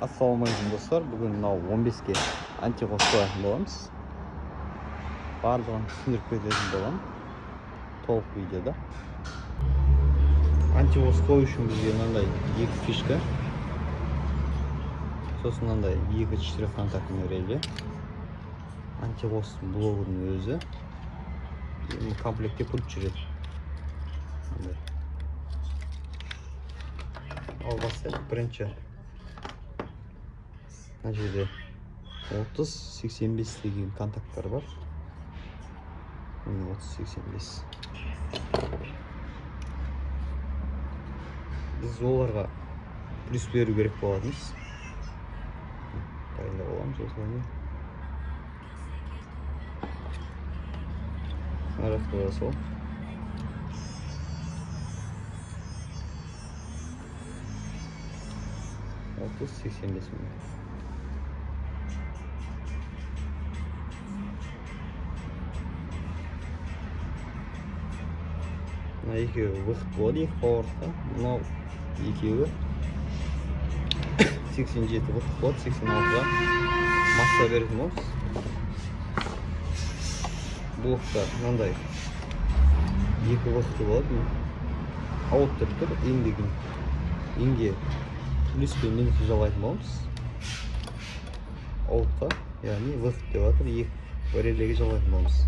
Ассалаумағалейкум достар, бүгін мынау 15-ке антиғос қоятын боламыз. Барлығын түсіндіріп кететін болам толық видеода. Антиғос қою үшін бізге мынандай 2 фишка, сосын мынандай 2-4 контактный реле, антиғос блогының өзі, комплектте пульт жүреді. Ал бастайық. Бірінші мына жерде 30-85 деген контакттар бар. 30-85. Біз оларға плюс беру керек болатынбыз. Дайындап аламыз осылай. Арақты да сол. Отыз 85 минут. Мына екеуі выход болады, екі поворотқа. Мынау екеуі 87 выход болады, 86-ға масса беретін боламыз. Блокта мынандай екі выходы болады. Ауыттыр тұр, инге плюс пен минус жалғайтын боламыз. Аутқа, яғни выход деп жатыр, екі релеге жалғайтын боламыз.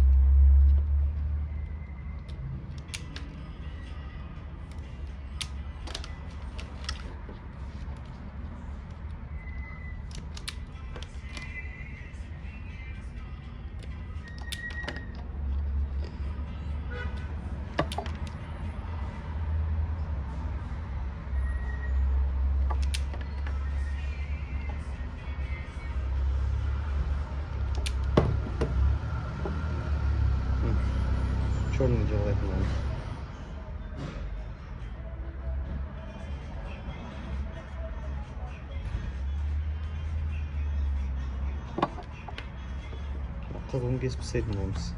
Черный жалғайтын боламыз. Қызылын кесіп тастайтын боламыз.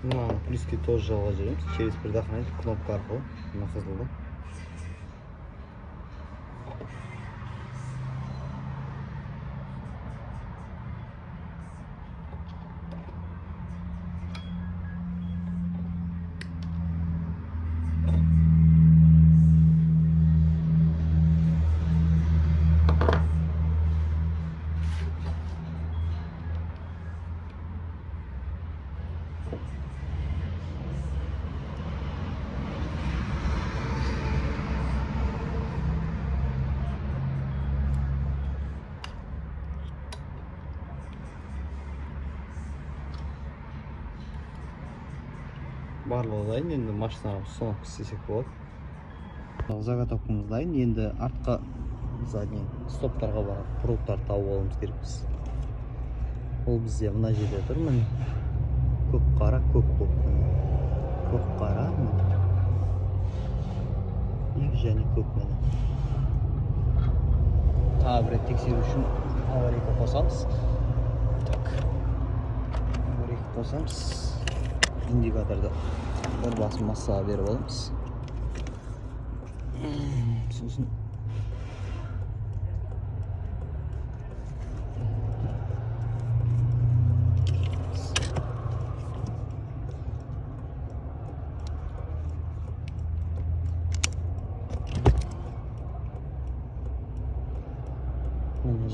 Мынаны плюске тоже жалғап жүреміз. Через предохранитель кнопка арқылы. Мына қызылды. Барлығы дайын, енді машинаға установка істесек болады. Заготовкамыз дайын, енді артқа задний стоптарға барып пруттарды тауып алуымыз керекпіз. Ол бізде мына жерде тұр, міне. Көк қара, көк болып. Көк қара, екі және көк міне. Тағы бір рет тексеру үшін аварийка қосамыз. Так. Аварийка қосамыз. Индикаторды бір басын массаға беріп аламыз. Сосын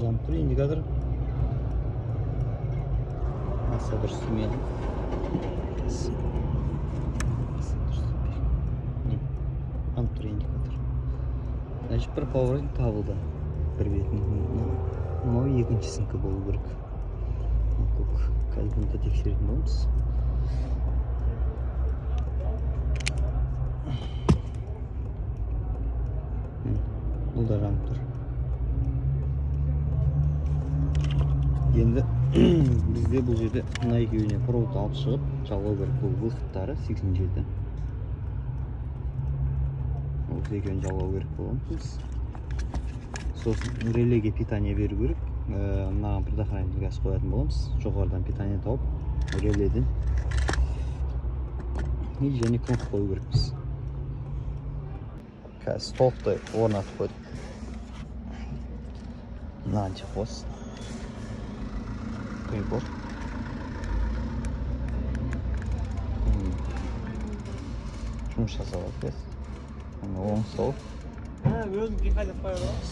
жанып тұр индикатор. Масса дұрыс істемейді. Жанып тұр индикатор. Значит, бір поворотник табылды. Бір бетінің. Мынау екіншісінікі болу керек. Көк. Қазір бұны да тексеретін боламыз. Бұл да жанып тұр. Енді бізде бұл жерде мына екеуіне провод алып шығып жалғау керек. Бұл выходтары 87. Осы екеуін жалғау керек боламыз. Сосын релеге питание беру керек. Мынаған предохранитель газ қоятын боламыз. Жоғарыдан питание тауып, реледен және кнопка қою керекпіз. Қазір столбты орнатып қойдық. Мына антихвост. Прибор. Жұмыс жасап жатырмыз. Оң сол. Өзің қиқайлап қоя аламыз.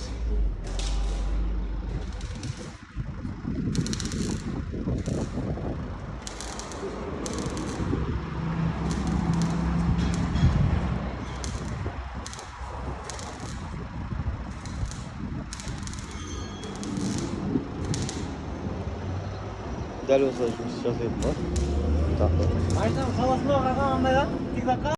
Дәл осылай жұмыс жасайтын бар. Айтам, саласына қараған андай да, тикзакқа